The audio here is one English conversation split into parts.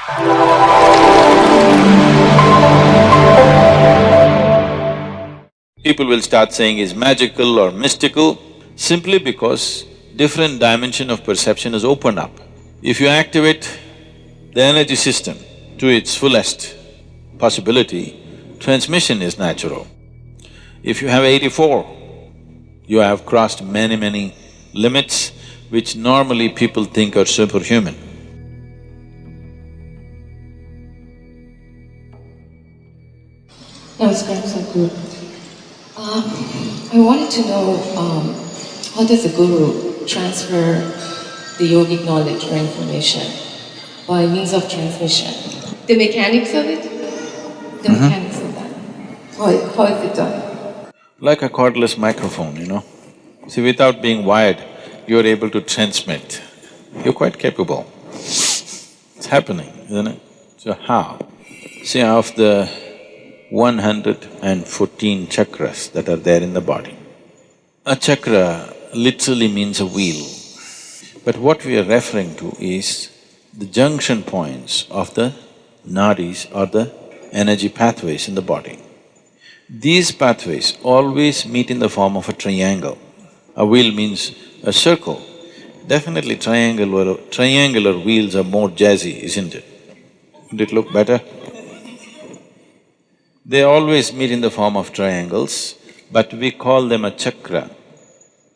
People will start saying is magical or mystical simply because different dimension of perception is opened up. If you activate the energy system to its fullest possibility, transmission is natural. If you have 84, you have crossed many limits which normally people think are superhuman. Namaskar, Sadhguru. I wanted to know, how does the Guru transfer the yogic knowledge or information by means of transmission? The mechanics of it? The mechanics of that. How is it done? Like a cordless microphone, you know. See, without being wired, you're able to transmit. You're quite capable. It's happening, isn't it? So how? See, of the 114 chakras that are there in the body, a chakra literally means a wheel. But what we are referring to is the junction points of the nadis or the energy pathways in the body. These pathways always meet in the form of a triangle. A wheel means a circle. Definitely triangular wheels are more jazzy, isn't it? Would it look better? They always meet in the form of triangles, but we call them a chakra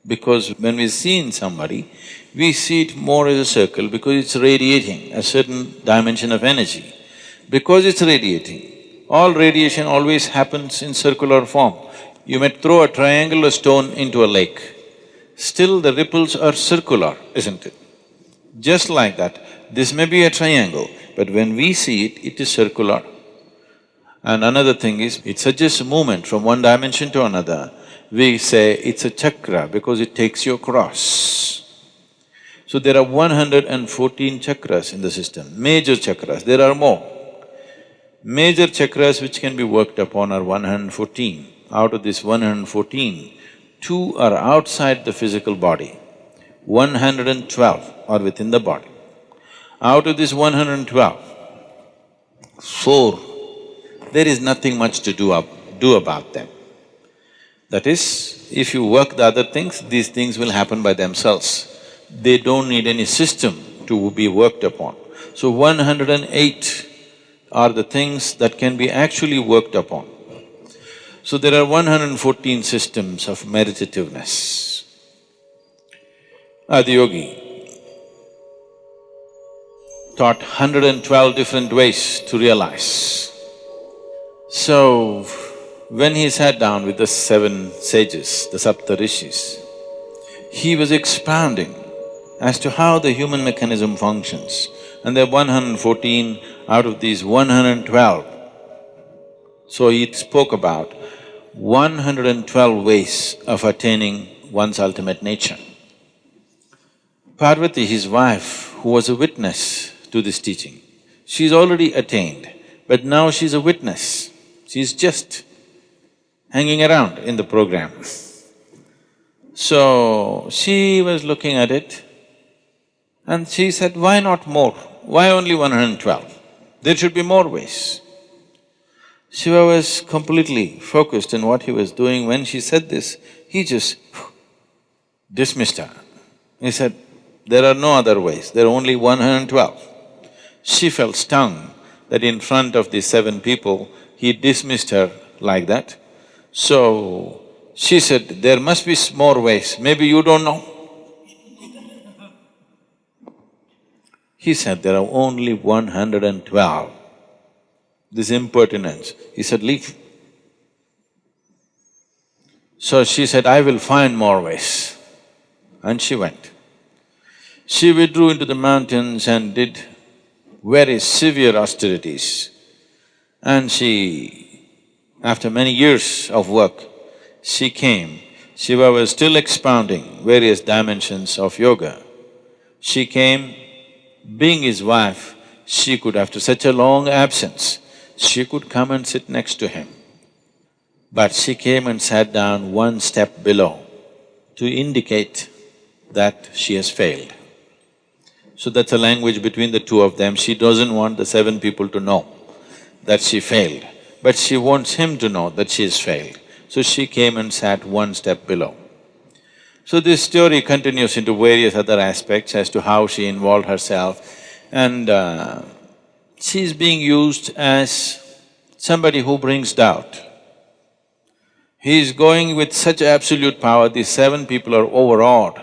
because when we see in somebody, we see it more as a circle because it's radiating a certain dimension of energy. Because it's radiating, all radiation always happens in circular form. You may throw a triangular stone into a lake, still the ripples are circular, isn't it? Just like that, this may be a triangle, but when we see it, it is circular. And another thing is, it suggests movement from one dimension to another. We say it's a chakra because it takes you across. So there are 114 chakras in the system, major chakras, there are more. Major chakras which can be worked upon are 114. Out of this 114, 2 are outside the physical body, 112 are within the body. Out of this 112, 4, there is nothing much to do about them. That is, if you work the other things, these things will happen by themselves. They don't need any system to be worked upon. So 108 are the things that can be actually worked upon. So there are 114 systems of meditativeness. Adiyogi taught 112 different ways to realize. So, when he sat down with the 7 sages, the Sapta Rishis, he was expounding as to how the human mechanism functions. And there are 114 out of these 112. So he spoke about 112 ways of attaining one's ultimate nature. Parvati, his wife, who was a witness to this teaching, she's already attained, but now she's a witness. She's just hanging around in the program. So, she was looking at it and she said, why not more? Why only 112? There should be more ways. Shiva was completely focused on what he was doing. When she said this, he just dismissed her. He said, there are no other ways, there are only 112. She felt stung that in front of these 7 people, he dismissed her like that. So, she said, there must be more ways, maybe you don't know. He said, there are only 112. This impertinence. He said, leave. So she said, I will find more ways. And she went. She withdrew into the mountains and did very severe austerities. And after many years of work, she came. Shiva was still expounding various dimensions of yoga. She came, being his wife, she could, after such a long absence, she could come and sit next to him. But she came and sat down one step below to indicate that she has failed. So that's a language between the two of them. She doesn't want the 7 people to know that she failed, but she wants him to know that she has failed. So she came and sat one step below. So this story continues into various other aspects as to how she involved herself, and she's being used as somebody who brings doubt. He is going with such absolute power, these 7 people are overawed.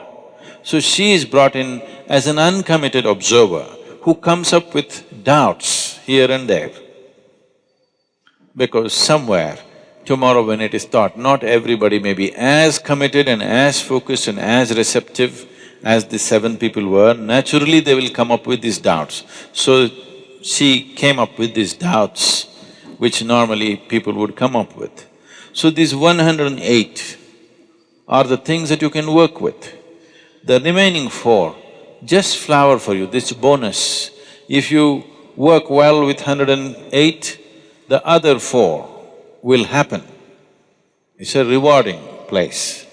So she is brought in as an uncommitted observer who comes up with doubts here and there. Because somewhere, tomorrow when it is taught, not everybody may be as committed and as focused and as receptive as the 7 people were. Naturally, they will come up with these doubts. So she came up with these doubts, which normally people would come up with. So these 108 are the things that you can work with. The remaining 4 just flower for you, this bonus. If you work well with 108, the other 4 will happen. It's a rewarding place.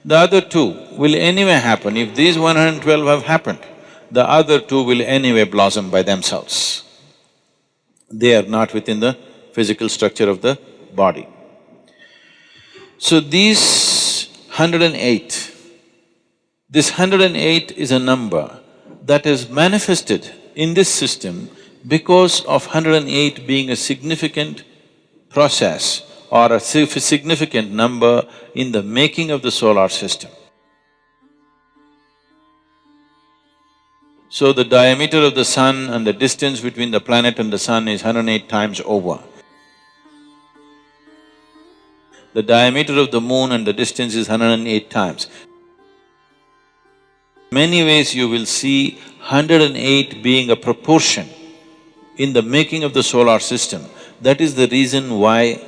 The other 2 will anyway happen. If these 112 have happened, the other 2 will anyway blossom by themselves. They are not within the physical structure of the body. So these 108, this 108 is a number that is manifested in this system because of 108 being a significant process or a significant number in the making of the solar system. So the diameter of the sun and the distance between the planet and the sun is 108 times over. The diameter of the moon and the distance is 108 times. Many ways you will see 108 being a proportion in the making of the solar system. That is the reason why,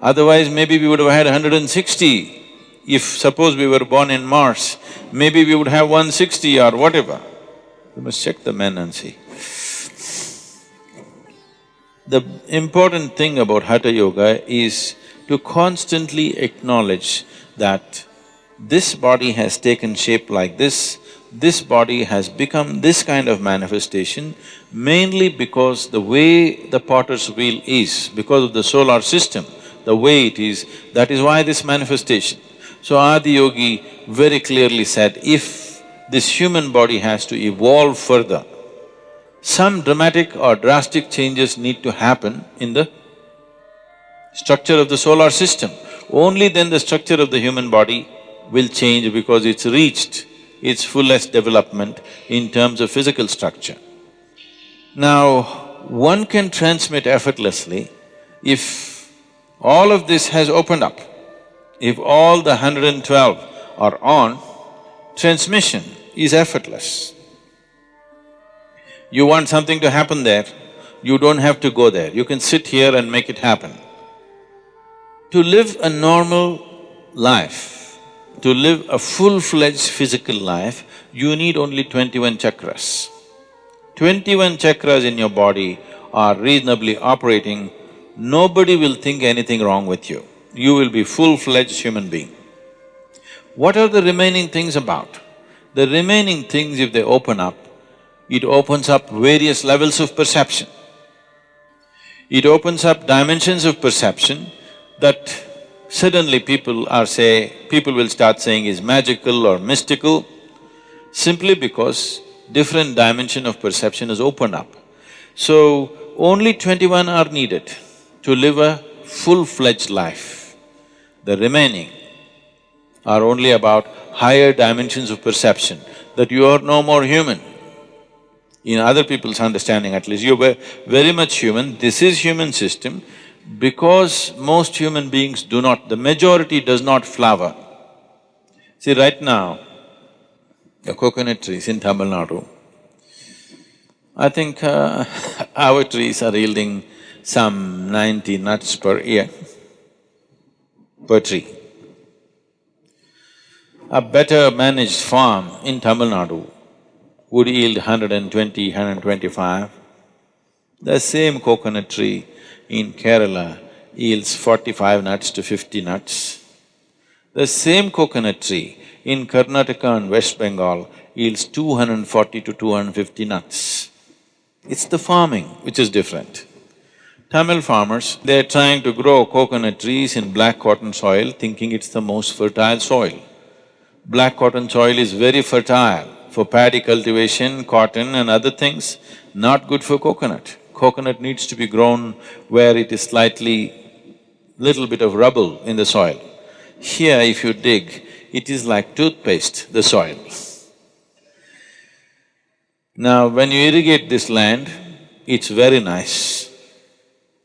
otherwise maybe we would have had 160. If suppose we were born in Mars, maybe we would have 160 or whatever. You must check the men and see. The important thing about Hatha Yoga is to constantly acknowledge that this body has taken shape like this body has become this kind of manifestation mainly because the way the potter's wheel is, because of the solar system, the way it is, that is why this manifestation. So Adiyogi very clearly said, if this human body has to evolve further, some dramatic or drastic changes need to happen in the structure of the solar system. Only then the structure of the human body will change because it's reached its fullest development in terms of physical structure. Now, one can transmit effortlessly if all of this has opened up. If all the 112 are on, transmission is effortless. You want something to happen there, you don't have to go there, you can sit here and make it happen. To live a normal life, to live a full-fledged physical life, you need only 21 chakras. 21 chakras in your body are reasonably operating, nobody will think anything wrong with you. You will be full-fledged human being. What are the remaining things about? The remaining things, if they open up, it opens up various levels of perception. It opens up dimensions of perception that suddenly people will start saying is magical or mystical, simply because different dimension of perception is opened up. So, only 21 are needed to live a full-fledged life. The remaining are only about higher dimensions of perception, that you are no more human. In other people's understanding at least, you were very much human, this is human system, because most human beings do not, the majority does not flower. See, right now, the coconut trees in Tamil Nadu, I think our trees are yielding some 90 nuts per year, per tree. A better managed farm in Tamil Nadu would yield 120, 125. The same coconut tree in Kerala yields 45 nuts to 50 nuts. The same coconut tree in Karnataka and West Bengal yields 240 to 250 nuts. It's the farming which is different. Tamil farmers, they're trying to grow coconut trees in black cotton soil, thinking it's the most fertile soil. Black cotton soil is very fertile for paddy cultivation, cotton and other things, not good for coconut. Coconut needs to be grown where it is little bit of rubble in the soil. Here if you dig, it is like toothpaste, the soil. Now when you irrigate this land, it's very nice.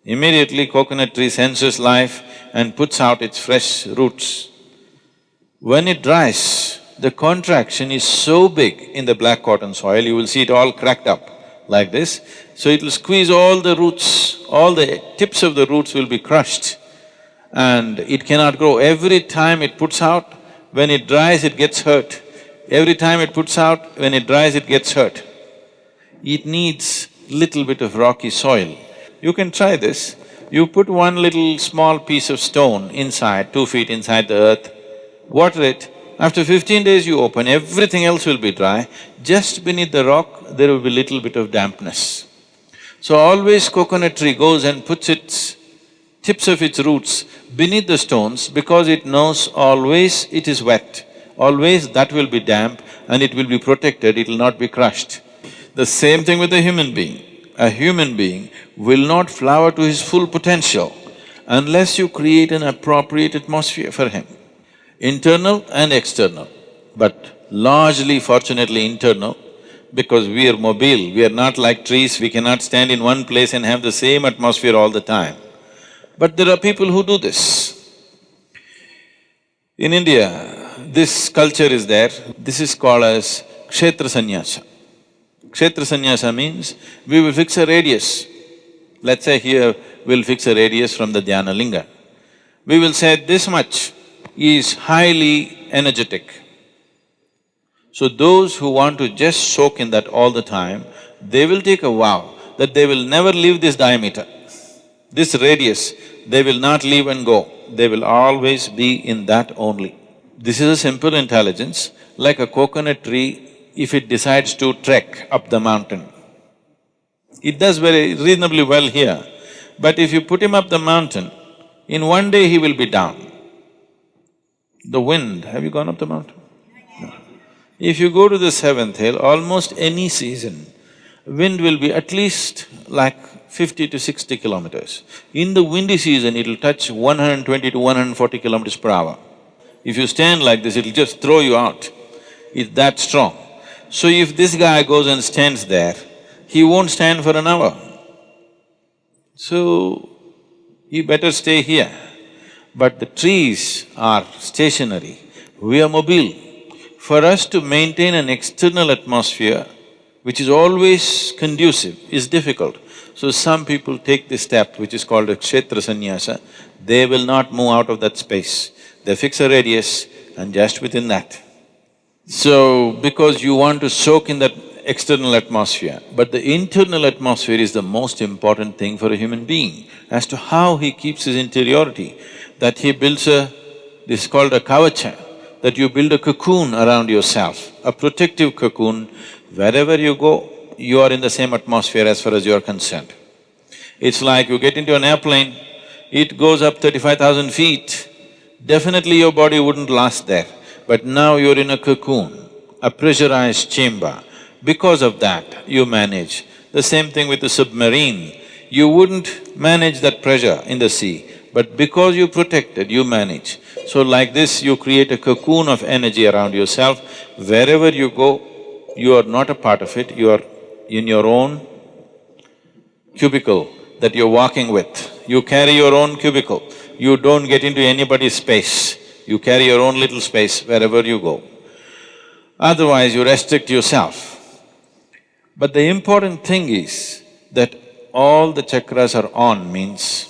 Immediately coconut tree senses life and puts out its fresh roots. When it dries, the contraction is so big in the black cotton soil, you will see it all cracked up like this. So it'll squeeze all the roots, all the tips of the roots will be crushed and it cannot grow. Every time it puts out, when it dries it gets hurt. Every time it puts out, when it dries it gets hurt. It needs little bit of rocky soil. You can try this. You put one little small piece of stone inside, 2 feet inside the earth, water it. After 15 days you open, everything else will be dry. Just beneath the rock, there will be little bit of dampness. So always coconut tree goes and puts its tips of its roots beneath the stones because it knows always it is wet. Always that will be damp and it will be protected, it will not be crushed. The same thing with a human being. A human being will not flower to his full potential unless you create an appropriate atmosphere for him. Internal and external, but largely fortunately internal, because we are mobile, we are not like trees, we cannot stand in one place and have the same atmosphere all the time. But there are people who do this. In India, this culture is there, this is called as kshetra sannyasa. Kshetra sannyasa means we will fix a radius. Let's say here we'll fix a radius from the dhyana linga. We will say this much is highly energetic. So those who want to just soak in that all the time, they will take a vow that they will never leave this diameter. This radius, they will not leave and go, they will always be in that only. This is a simple intelligence, like a coconut tree, if it decides to trek up the mountain. It does very reasonably well here, but if you put him up the mountain, in one day he will be down. The wind, have you gone up the mountain? No. If you go to the seventh hill, almost any season, wind will be at least like 50 to 60 kilometers. In the windy season, it'll touch 120 to 140 kilometers per hour. If you stand like this, it'll just throw you out. It's that strong. So if this guy goes and stands there, he won't stand for an hour. So, he better stay here. But the trees are stationary, we are mobile. For us to maintain an external atmosphere which is always conducive is difficult. So some people take this step which is called a kshetra sannyasa, they will not move out of that space. They fix a radius and just within that. So, because you want to soak in that external atmosphere, but the internal atmosphere is the most important thing for a human being as to how he keeps his interiority, that he builds this is called a kavacha, that you build a cocoon around yourself, a protective cocoon. Wherever you go, you are in the same atmosphere as far as you are concerned. It's like you get into an airplane, it goes up 35,000 feet, definitely your body wouldn't last there. But now you're in a cocoon, a pressurized chamber. Because of that, you manage. The same thing with the submarine. You wouldn't manage that pressure in the sea, but because you protected, you manage. So like this, you create a cocoon of energy around yourself. Wherever you go, you are not a part of it, you are in your own cubicle that you're walking with. You carry your own cubicle. You don't get into anybody's space. You carry your own little space wherever you go. Otherwise, you restrict yourself. But the important thing is that all the chakras are on means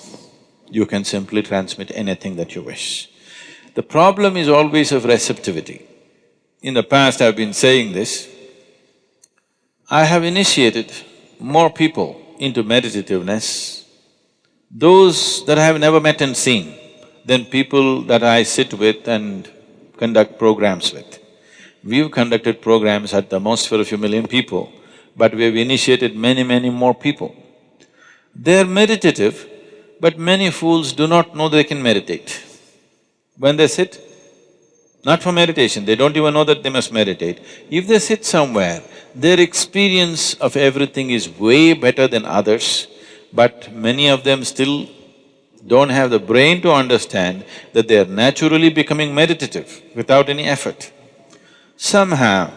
you can simply transmit anything that you wish. The problem is always of receptivity. In the past I've been saying this, I have initiated more people into meditativeness, those that I have never met and seen. than people that I sit with and conduct programs with. We've conducted programs at the most for a few million people, but we've initiated many, many more people. They're meditative, but many fools do not know they can meditate. When they sit, not for meditation, they don't even know that they must meditate. If they sit somewhere, their experience of everything is way better than others, but many of them still don't have the brain to understand that they are naturally becoming meditative without any effort. Some have,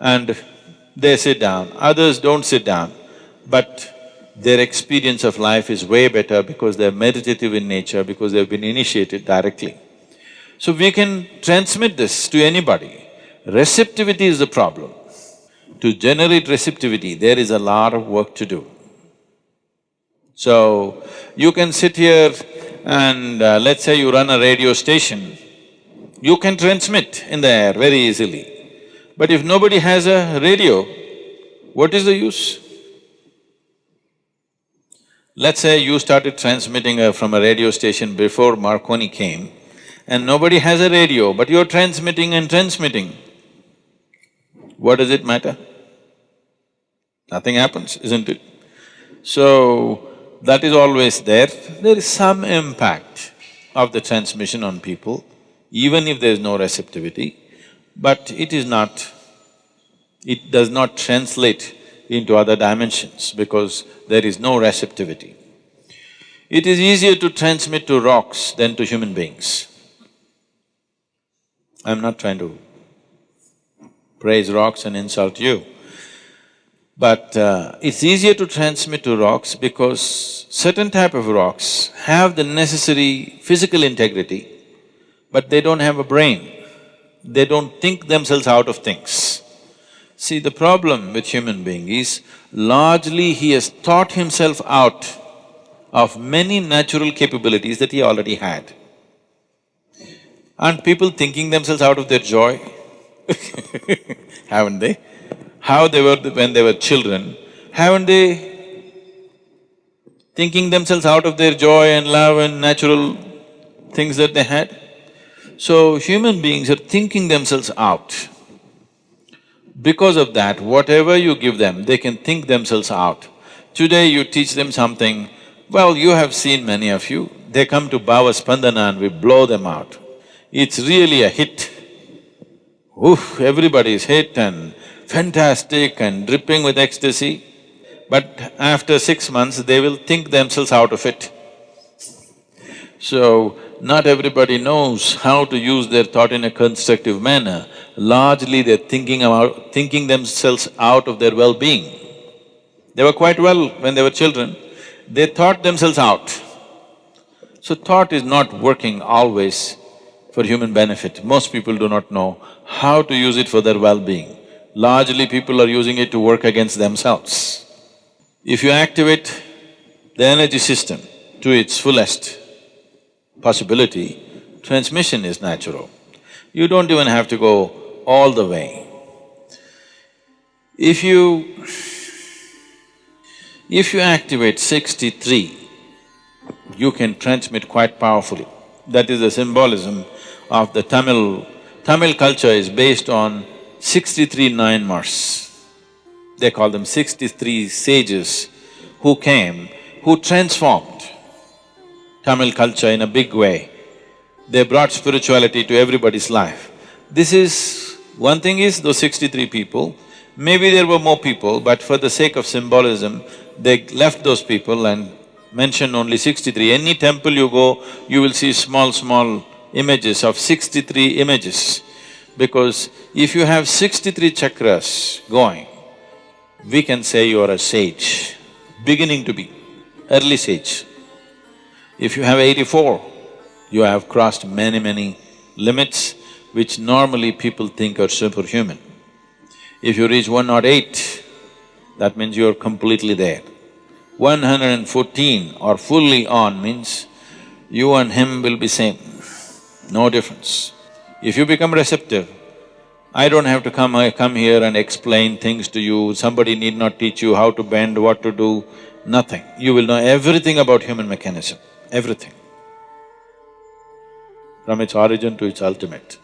and they sit down, others don't sit down, but their experience of life is way better because they're meditative in nature, because they've been initiated directly. So we can transmit this to anybody. Receptivity is the problem. To generate receptivity, there is a lot of work to do. So, you can sit here and let's say you run a radio station, you can transmit in the air very easily. But if nobody has a radio, what is the use? Let's say you started transmitting from a radio station before Marconi came, and nobody has a radio, but you're transmitting and transmitting. What does it matter? Nothing happens, isn't it? So, that is always there. There is some impact of the transmission on people, even if there is no receptivity, but it does not translate into other dimensions because there is no receptivity. It is easier to transmit to rocks than to human beings. I'm not trying to praise rocks and insult you, but it's easier to transmit to rocks because certain type of rocks have the necessary physical integrity, but they don't have a brain. They don't think themselves out of things. See, the problem with human being is largely he has thought himself out of many natural capabilities that he already had. Aren't people thinking themselves out of their joy? Haven't they? How they were when they were children, haven't they thinking themselves out of their joy and love and natural things that they had? So, human beings are thinking themselves out. Because of that, whatever you give them, they can think themselves out. Today you teach them something, well, you have seen many of you, they come to Bhava Spandana and we blow them out. It's really a hit. Oof, everybody is hit and fantastic and dripping with ecstasy. But after 6 months, they will think themselves out of it. So, not everybody knows how to use their thought in a constructive manner. Largely they're thinking themselves out of their well-being. They were quite well when they were children, they thought themselves out. So thought is not working always for human benefit. Most people do not know how to use it for their well-being. Largely people are using it to work against themselves. If you activate the energy system to its fullest possibility, transmission is natural. You don't even have to go all the way. If you activate 63, you can transmit quite powerfully. That is the symbolism of the Tamil culture is based on 63 Nayanmars. They call them 63 sages who came, who transformed Tamil culture in a big way. They brought spirituality to everybody's life. This is… one thing is those 63 people, maybe there were more people, but for the sake of symbolism, they left those people and mentioned only 63. Any temple you go, you will see small images of 63 images. Because if you have 63 chakras going, we can say you are a sage, beginning to be, early sage. If you have 84, you have crossed many limits which normally people think are superhuman. If you reach 108, that means you are completely there. 114 or fully on means you and him will be same, no difference. If you become receptive, I don't have to come here and explain things to you, somebody need not teach you how to bend, what to do, nothing. You will know everything about human mechanism, everything. from its origin to its ultimate.